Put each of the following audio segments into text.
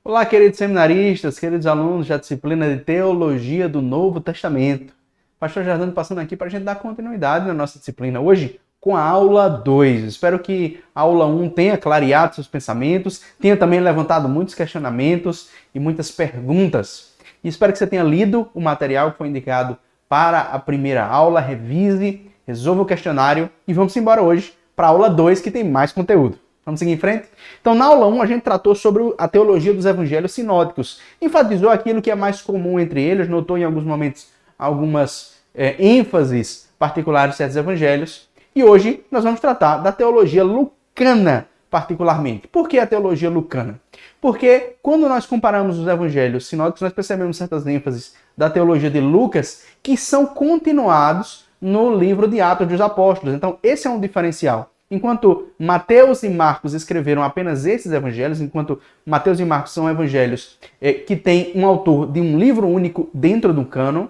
Olá, queridos seminaristas, queridos alunos da disciplina de Teologia do Novo Testamento. Pastor Jardano passando aqui para a gente dar continuidade na nossa disciplina. Hoje, com a aula 2. Espero que a aula 1 tenha clareado seus pensamentos, tenha também levantado muitos questionamentos e muitas perguntas. E espero que você tenha lido o material que foi indicado para a primeira aula, revise, resolva o questionário e vamos embora hoje para a aula 2, que tem mais conteúdo. Vamos seguir em frente? Então, na aula 1, a gente tratou sobre a teologia dos evangelhos sinóticos. Enfatizou aquilo que é mais comum entre eles, notou em alguns momentos algumas ênfases particulares de certos evangelhos. E hoje nós vamos tratar da teologia lucana, particularmente. Por que a teologia lucana? Porque quando nós comparamos os evangelhos sinóticos, nós percebemos certas ênfases da teologia de Lucas que são continuados no livro de Atos dos Apóstolos. Então, esse é um diferencial. Enquanto Mateus e Marcos escreveram apenas esses evangelhos, enquanto Mateus e Marcos são evangelhos que têm um autor de um livro único dentro do cânon,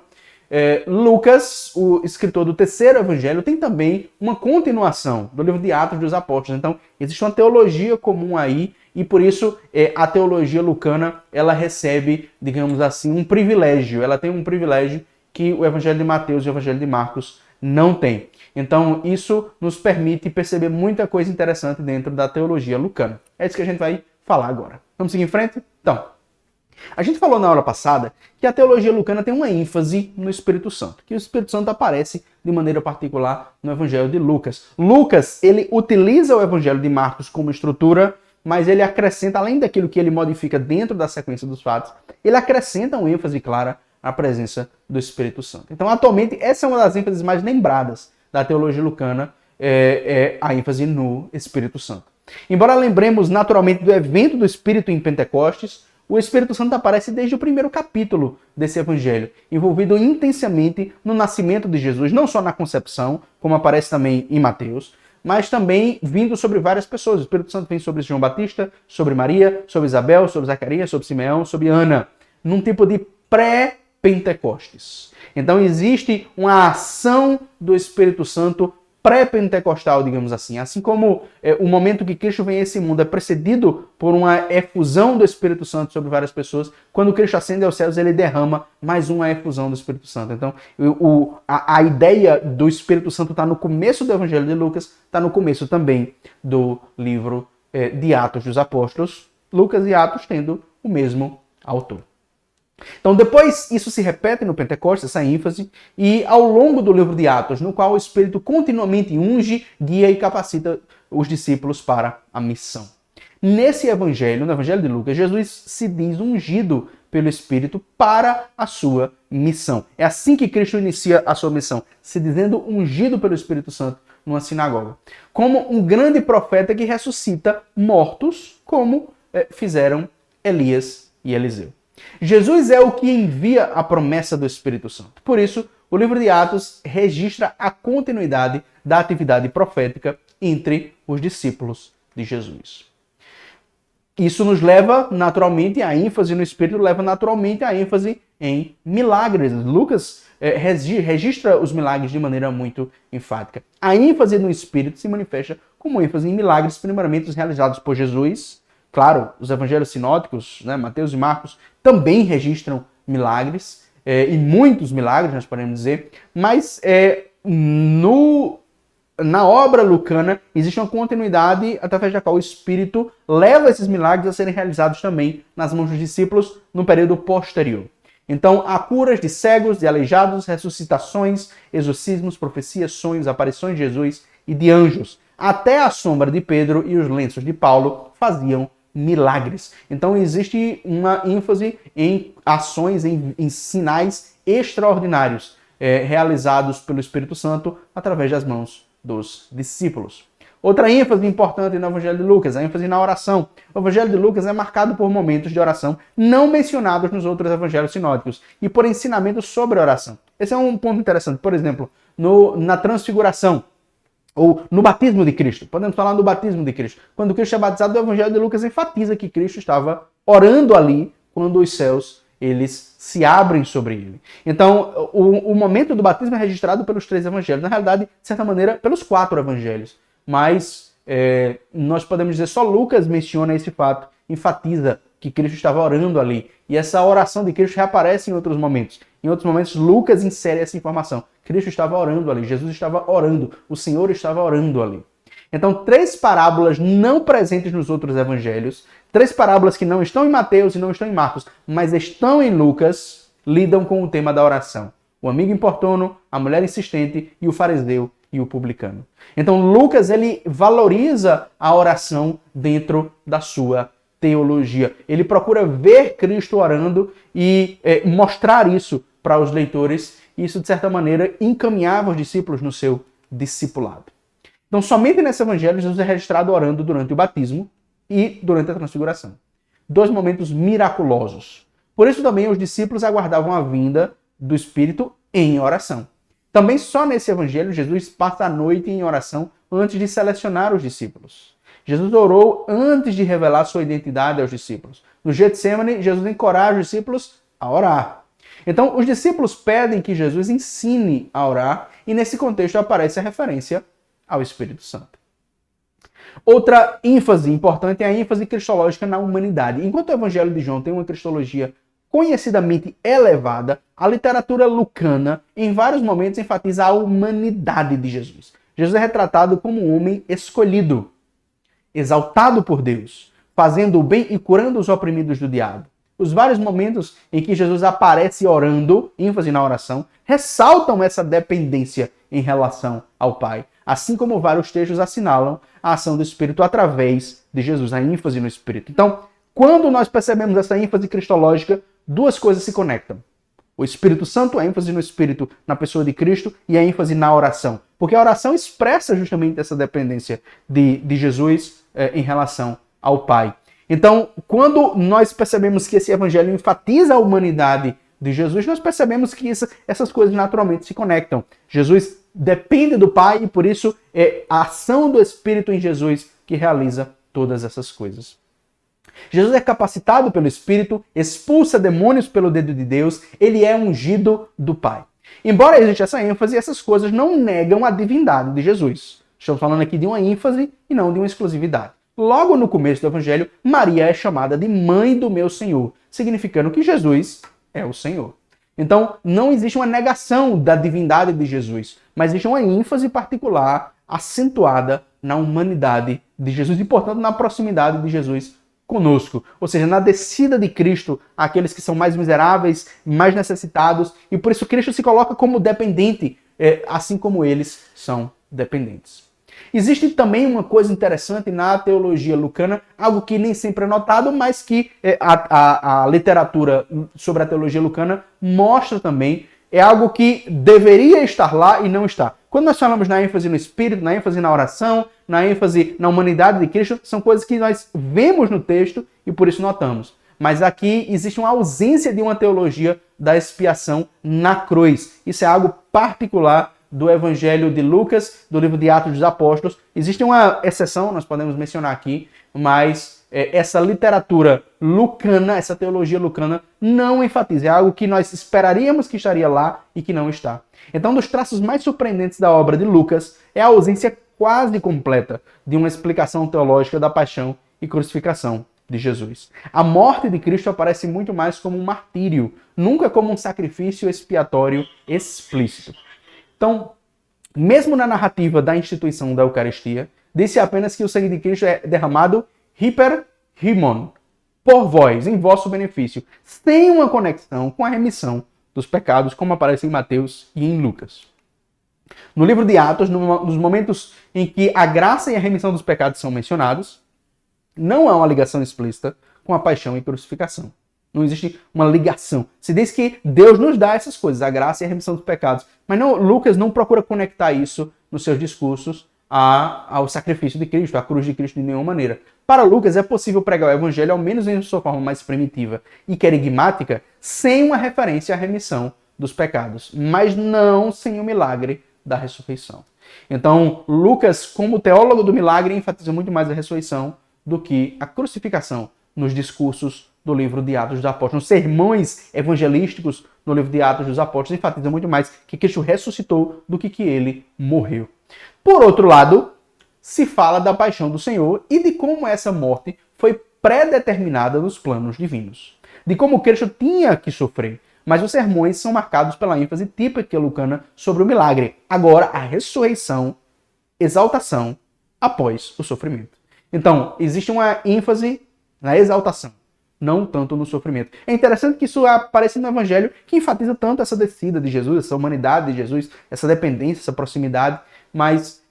Lucas, o escritor do terceiro evangelho, tem também uma continuação do livro de Atos dos Apóstolos. Então, existe uma teologia comum aí e, por isso, a teologia lucana, ela recebe, digamos assim, um privilégio. Ela tem um privilégio que o evangelho de Mateus e o evangelho de Marcos não tem. Então, isso nos permite perceber muita coisa interessante dentro da teologia lucana. É isso que a gente vai falar agora. Vamos seguir em frente? Então, a gente falou na aula passada que a teologia lucana tem uma ênfase no Espírito Santo, que o Espírito Santo aparece de maneira particular no Evangelho de Lucas. Lucas, ele utiliza o Evangelho de Marcos como estrutura, mas ele acrescenta, além daquilo que ele modifica dentro da sequência dos fatos, ele acrescenta uma ênfase clara à presença do Espírito Santo. Então, atualmente, essa é uma das ênfases mais lembradas da teologia lucana, a ênfase no Espírito Santo. Embora lembremos naturalmente do evento do Espírito em Pentecostes, o Espírito Santo aparece desde o primeiro capítulo desse evangelho, envolvido intensamente no nascimento de Jesus, não só na concepção, como aparece também em Mateus, mas também vindo sobre várias pessoas. O Espírito Santo vem sobre João Batista, sobre Maria, sobre Isabel, sobre Zacarias, sobre Simeão, sobre Ana, num tipo de pré-Pentecostes. Então existe uma ação do Espírito Santo pré-pentecostal, digamos assim. Assim como o momento que Cristo vem a esse mundo é precedido por uma efusão do Espírito Santo sobre várias pessoas, quando Cristo ascende aos céus, ele derrama mais uma efusão do Espírito Santo. Então, a ideia do Espírito Santo está no começo do Evangelho de Lucas, está no começo também do livro de Atos dos Apóstolos, Lucas e Atos tendo o mesmo autor. Então, depois isso se repete no Pentecostes, essa ênfase, e ao longo do livro de Atos, no qual o Espírito continuamente unge, guia e capacita os discípulos para a missão. Nesse evangelho, no evangelho de Lucas, Jesus se diz ungido pelo Espírito para a sua missão. É assim que Cristo inicia a sua missão, se dizendo ungido pelo Espírito Santo numa sinagoga. Como um grande profeta que ressuscita mortos, como fizeram Elias e Eliseu. Jesus é o que envia a promessa do Espírito Santo. Por isso, o livro de Atos registra a continuidade da atividade profética entre os discípulos de Jesus. Isso nos leva naturalmente à ênfase no Espírito, leva naturalmente à ênfase em milagres. Lucas registra os milagres de maneira muito enfática. A ênfase no Espírito se manifesta como ênfase em milagres, primeiramente os realizados por Jesus. Claro, os evangelhos sinóticos, Mateus e Marcos, também registram milagres, e muitos milagres, nós podemos dizer, mas na obra lucana existe uma continuidade através da qual o Espírito leva esses milagres a serem realizados também nas mãos dos discípulos no período posterior. Então, há curas de cegos, de aleijados, ressuscitações, exorcismos, profecias, sonhos, aparições de Jesus e de anjos. Até a sombra de Pedro e os lenços de Paulo faziam milagres. Então existe uma ênfase em ações, em sinais extraordinários realizados pelo Espírito Santo através das mãos dos discípulos. Outra ênfase importante no Evangelho de Lucas, a ênfase na oração. O Evangelho de Lucas é marcado por momentos de oração não mencionados nos outros evangelhos sinóticos e por ensinamentos sobre oração. Esse é um ponto interessante. Por exemplo, na transfiguração, ou no batismo de Cristo. Podemos falar do batismo de Cristo. Quando Cristo é batizado, o Evangelho de Lucas enfatiza que Cristo estava orando ali quando os céus eles se abrem sobre ele. Então, o momento do batismo é registrado pelos 3 evangelhos. Na realidade, de certa maneira, pelos 4 evangelhos. Mas nós podemos dizer só Lucas menciona esse fato, enfatiza que Cristo estava orando ali. E essa oração de Cristo reaparece em outros momentos. Em outros momentos, Lucas insere essa informação. Cristo estava orando ali, Jesus estava orando, o Senhor estava orando ali. Então, 3 parábolas não presentes nos outros evangelhos, 3 parábolas que não estão em Mateus e não estão em Marcos, mas estão em Lucas, lidam com o tema da oração. O amigo importuno, a mulher insistente e o fariseu e o publicano. Então, Lucas, ele valoriza a oração dentro da sua teologia. Ele procura ver Cristo orando e mostrar isso para os leitores. E isso, de certa maneira, encaminhava os discípulos no seu discipulado. Então, somente nesse evangelho, Jesus é registrado orando durante o batismo e durante a transfiguração. 2 momentos miraculosos. Por isso também os discípulos aguardavam a vinda do Espírito em oração. Também só nesse evangelho, Jesus passa a noite em oração antes de selecionar os discípulos. Jesus orou antes de revelar sua identidade aos discípulos. No Getsemane, Jesus encoraja os discípulos a orar. Então, os discípulos pedem que Jesus ensine a orar, e nesse contexto aparece a referência ao Espírito Santo. Outra ênfase importante é a ênfase cristológica na humanidade. Enquanto o Evangelho de João tem uma cristologia conhecidamente elevada, a literatura lucana, em vários momentos, enfatiza a humanidade de Jesus. Jesus é retratado como um homem escolhido, exaltado por Deus, fazendo o bem e curando os oprimidos do diabo. Os vários momentos em que Jesus aparece orando, ênfase na oração, ressaltam essa dependência em relação ao Pai. Assim como vários textos assinalam a ação do Espírito através de Jesus, a ênfase no Espírito. Então, quando nós percebemos essa ênfase cristológica, 2 coisas se conectam. O Espírito Santo, a ênfase no Espírito na pessoa de Cristo, e a ênfase na oração. Porque a oração expressa justamente essa dependência de Jesus em relação ao Pai. Então, quando nós percebemos que esse evangelho enfatiza a humanidade de Jesus, nós percebemos que essas coisas naturalmente se conectam. Jesus depende do Pai e por isso é a ação do Espírito em Jesus que realiza todas essas coisas. Jesus é capacitado pelo Espírito, expulsa demônios pelo dedo de Deus, ele é ungido do Pai. Embora exista essa ênfase, essas coisas não negam a divindade de Jesus. Estamos falando aqui de uma ênfase e não de uma exclusividade. Logo no começo do Evangelho, Maria é chamada de mãe do meu Senhor, significando que Jesus é o Senhor. Então, não existe uma negação da divindade de Jesus, mas existe uma ênfase particular, acentuada na humanidade de Jesus e, portanto, na proximidade de Jesus conosco. Ou seja, na descida de Cristo àqueles que são mais miseráveis, mais necessitados, e por isso Cristo se coloca como dependente, assim como eles são dependentes. Existe também uma coisa interessante na teologia lucana, algo que nem sempre é notado, mas que a literatura sobre a teologia lucana mostra também, é algo que deveria estar lá e não está. Quando nós falamos na ênfase no Espírito, na ênfase na oração, na ênfase na humanidade de Cristo, são coisas que nós vemos no texto e por isso notamos. Mas aqui existe uma ausência de uma teologia da expiação na cruz. Isso é algo particular do Evangelho de Lucas, do livro de Atos dos Apóstolos. Existe uma exceção, nós podemos mencionar aqui, mas essa literatura lucana, essa teologia lucana, não enfatiza. É algo que nós esperaríamos que estaria lá e que não está. Então, um dos traços mais surpreendentes da obra de Lucas é a ausência quase completa de uma explicação teológica da paixão e crucificação de Jesus. A morte de Cristo aparece muito mais como um martírio, nunca como um sacrifício expiatório explícito. Então, mesmo na narrativa da instituição da Eucaristia, disse apenas que o sangue de Cristo é derramado hiper himon, por vós, em vosso benefício, sem uma conexão com a remissão dos pecados, como aparece em Mateus e em Lucas. No livro de Atos, nos momentos em que a graça e a remissão dos pecados são mencionados, não há uma ligação explícita com a paixão e crucificação. Não existe uma ligação. Se diz que Deus nos dá essas coisas, a graça e a remissão dos pecados. Mas Lucas não procura conectar isso nos seus discursos ao sacrifício de Cristo, à cruz de Cristo de nenhuma maneira. Para Lucas é possível pregar o evangelho, ao menos em sua forma mais primitiva e querigmática, sem uma referência à remissão dos pecados, mas não sem o milagre da ressurreição. Então, Lucas, como teólogo do milagre, enfatiza muito mais a ressurreição do que a crucificação nos discursos do livro de Atos dos Apóstolos. Nos sermões evangelísticos no livro de Atos dos Apóstolos enfatizam muito mais que Cristo ressuscitou do que ele morreu. Por outro lado, se fala da paixão do Senhor e de como essa morte foi pré-determinada nos planos divinos, de como Cristo tinha que sofrer. Mas os sermões são marcados pela ênfase típica lucana sobre o milagre. Agora, a ressurreição, exaltação após o sofrimento. Então, existe uma ênfase na exaltação, não tanto no sofrimento. É interessante que isso aparece no Evangelho, que enfatiza tanto essa descida de Jesus, essa humanidade de Jesus, essa dependência, essa proximidade, mas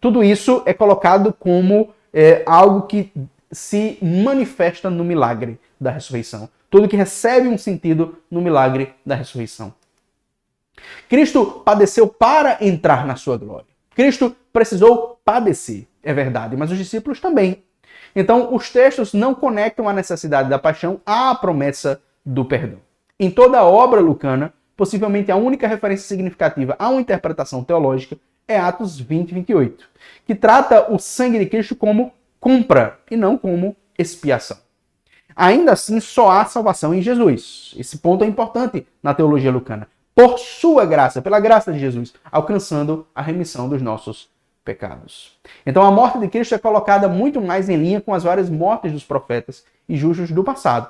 tudo isso é colocado como algo que se manifesta no milagre da ressurreição. Tudo que recebe um sentido no milagre da ressurreição. Cristo padeceu para entrar na sua glória. Cristo precisou padecer, é verdade, mas os discípulos também. Então, os textos não conectam a necessidade da paixão à promessa do perdão. Em toda a obra lucana, possivelmente a única referência significativa a uma interpretação teológica é Atos 20 e 28, que trata o sangue de Cristo como compra e não como expiação. Ainda assim, só há salvação em Jesus. Esse ponto é importante na teologia lucana. Por sua graça, pela graça de Jesus, alcançando a remissão dos nossos pecados. Então a morte de Cristo é colocada muito mais em linha com as várias mortes dos profetas e justos do passado.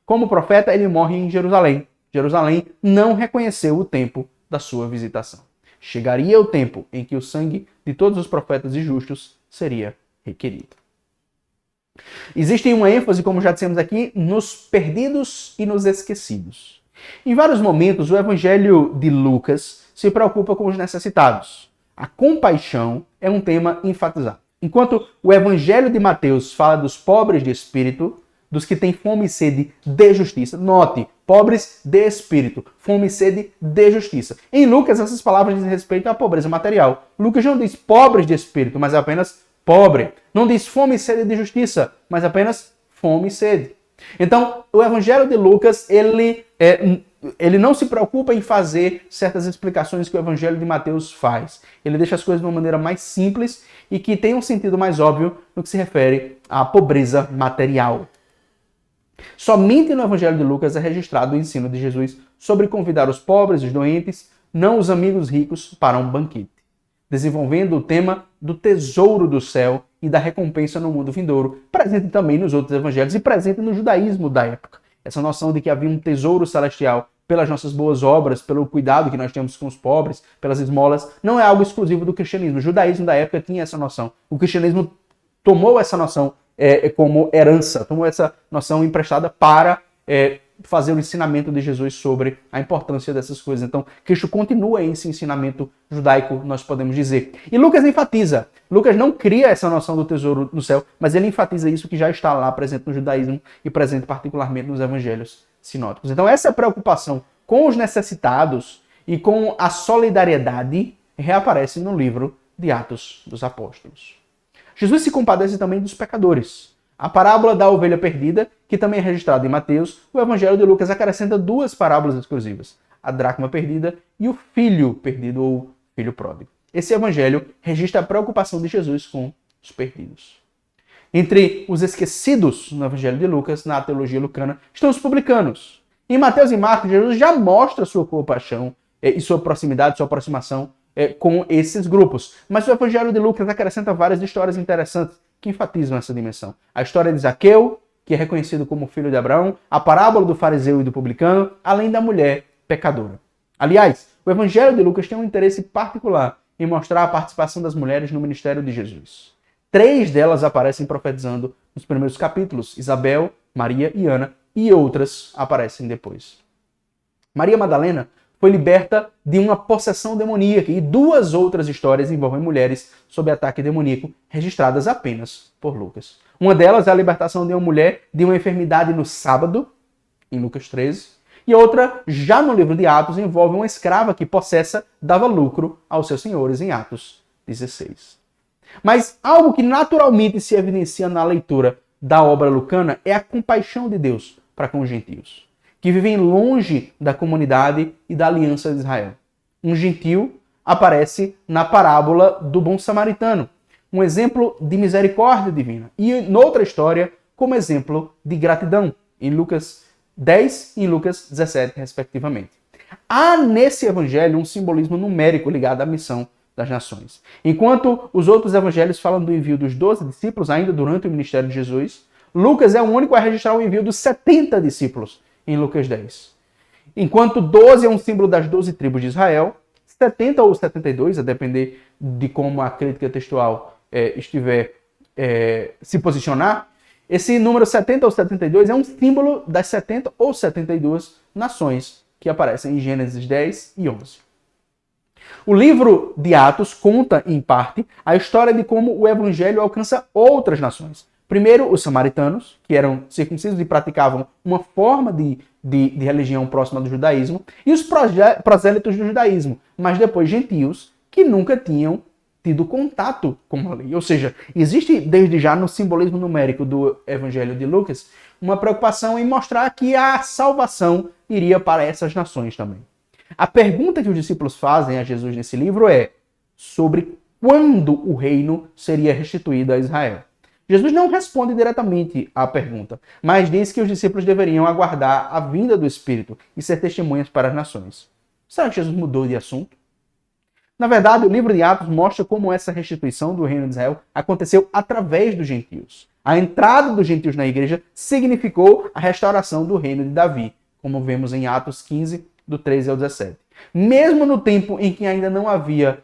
Como profeta, ele morre em Jerusalém. Jerusalém não reconheceu o tempo da sua visitação. Chegaria o tempo em que o sangue de todos os profetas e justos seria requerido. Existe uma ênfase, como já dissemos aqui, nos perdidos e nos esquecidos. Em vários momentos, o Evangelho de Lucas se preocupa com os necessitados. A compaixão é um tema enfatizado. Enquanto o Evangelho de Mateus fala dos pobres de espírito, dos que têm fome e sede de justiça. Note, pobres de espírito, fome e sede de justiça. Em Lucas, essas palavras dizem respeito à pobreza material. Lucas não diz pobres de espírito, mas apenas pobre. Não diz fome e sede de justiça, mas apenas fome e sede. Então, o Evangelho de Lucas, ele não se preocupa em fazer certas explicações que o Evangelho de Mateus faz. Ele deixa as coisas de uma maneira mais simples e que tem um sentido mais óbvio no que se refere à pobreza material. Somente no Evangelho de Lucas é registrado o ensino de Jesus sobre convidar os pobres e os doentes, não os amigos ricos, para um banquete, desenvolvendo o tema do tesouro do céu e da recompensa no mundo vindouro, presente também nos outros evangelhos e presente no judaísmo da época. Essa noção de que havia um tesouro celestial pelas nossas boas obras, pelo cuidado que nós temos com os pobres, pelas esmolas, não é algo exclusivo do cristianismo. O judaísmo da época tinha essa noção. O cristianismo tomou essa noção como herança, tomou essa noção emprestada para fazer o ensinamento de Jesus sobre a importância dessas coisas. Então, Cristo continua esse ensinamento judaico, nós podemos dizer. E Lucas enfatiza. Lucas não cria essa noção do tesouro no céu, mas ele enfatiza isso que já está lá presente no judaísmo e presente particularmente nos evangelhos sinóticos. Então, essa preocupação com os necessitados e com a solidariedade reaparece no livro de Atos dos Apóstolos. Jesus se compadece também dos pecadores. A parábola da ovelha perdida, que também é registrada em Mateus, o Evangelho de Lucas acrescenta duas parábolas exclusivas, a dracma perdida e o filho perdido ou filho pródigo. Esse evangelho registra a preocupação de Jesus com os perdidos. Entre os esquecidos no Evangelho de Lucas, na teologia lucana, estão os publicanos. Em Mateus e Marcos, Jesus já mostra sua compaixão e sua proximidade, sua aproximação com esses grupos. Mas o Evangelho de Lucas acrescenta várias histórias interessantes que enfatizam essa dimensão. A história de Zaqueu, que é reconhecido como filho de Abraão, a parábola do fariseu e do publicano, além da mulher pecadora. Aliás, o Evangelho de Lucas tem um interesse particular em mostrar a participação das mulheres no ministério de Jesus. 3 delas aparecem profetizando nos primeiros capítulos, Isabel, Maria e Ana, e outras aparecem depois. Maria Madalena foi liberta de uma possessão demoníaca e 2 outras histórias envolvem mulheres sob ataque demoníaco, registradas apenas por Lucas. Uma delas é a libertação de uma mulher de uma enfermidade no sábado, em Lucas 13, e outra, já no livro de Atos, envolve uma escrava que, possessa, dava lucro aos seus senhores, em Atos 16. Mas algo que naturalmente se evidencia na leitura da obra lucana é a compaixão de Deus para com os gentios, que vivem longe da comunidade e da aliança de Israel. Um gentio aparece na parábola do bom samaritano, um exemplo de misericórdia divina, e noutra história como exemplo de gratidão, em Lucas 10 e em Lucas 17, respectivamente. Há nesse evangelho um simbolismo numérico ligado à missão das nações. Enquanto os outros evangelhos falam do envio dos 12 discípulos, ainda durante o ministério de Jesus, Lucas é o único a registrar o envio dos 70 discípulos em Lucas 10. Enquanto 12 é um símbolo das 12 tribos de Israel, 70 ou 72, a depender de como a crítica textual estiver se posicionar, esse número 70 ou 72 é um símbolo das 70 ou 72 nações que aparecem em Gênesis 10 e 11. O livro de Atos conta, em parte, a história de como o evangelho alcança outras nações. Primeiro, os samaritanos, que eram circuncisos e praticavam uma forma de religião próxima do judaísmo, e os prosélitos do judaísmo, mas depois gentios, que nunca tinham tido contato com a lei. Ou seja, existe desde já no simbolismo numérico do Evangelho de Lucas uma preocupação em mostrar que a salvação iria para essas nações também. A pergunta que os discípulos fazem a Jesus nesse livro é sobre quando o reino seria restituído a Israel. Jesus não responde diretamente à pergunta, mas diz que os discípulos deveriam aguardar a vinda do Espírito e ser testemunhas para as nações. Será que Jesus mudou de assunto? Na verdade, o livro de Atos mostra como essa restituição do reino de Israel aconteceu através dos gentios. A entrada dos gentios na igreja significou a restauração do reino de Davi, como vemos em Atos 15, do 13 ao 17. Mesmo no tempo em que ainda não havia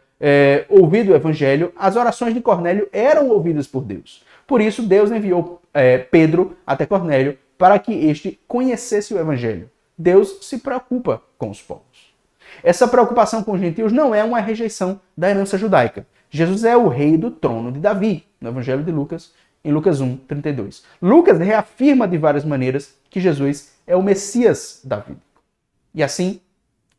ouvido o evangelho, as orações de Cornélio eram ouvidas por Deus. Por isso, Deus enviou Pedro até Cornélio para que este conhecesse o evangelho. Deus se preocupa com os povos. Essa preocupação com os gentios não é uma rejeição da herança judaica. Jesus é o rei do trono de Davi, no Evangelho de Lucas, em Lucas 1, 32. Lucas reafirma de várias maneiras que Jesus é o Messias davídico. E assim,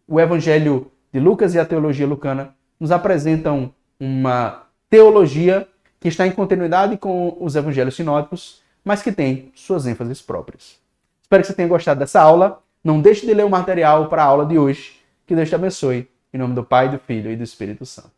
o Evangelho de Lucas e a teologia lucana nos apresentam uma teologia que está em continuidade com os evangelhos sinóticos, mas que tem suas ênfases próprias. Espero que você tenha gostado dessa aula. Não deixe de ler o material para a aula de hoje. Que Deus te abençoe. Em nome do Pai, do Filho e do Espírito Santo.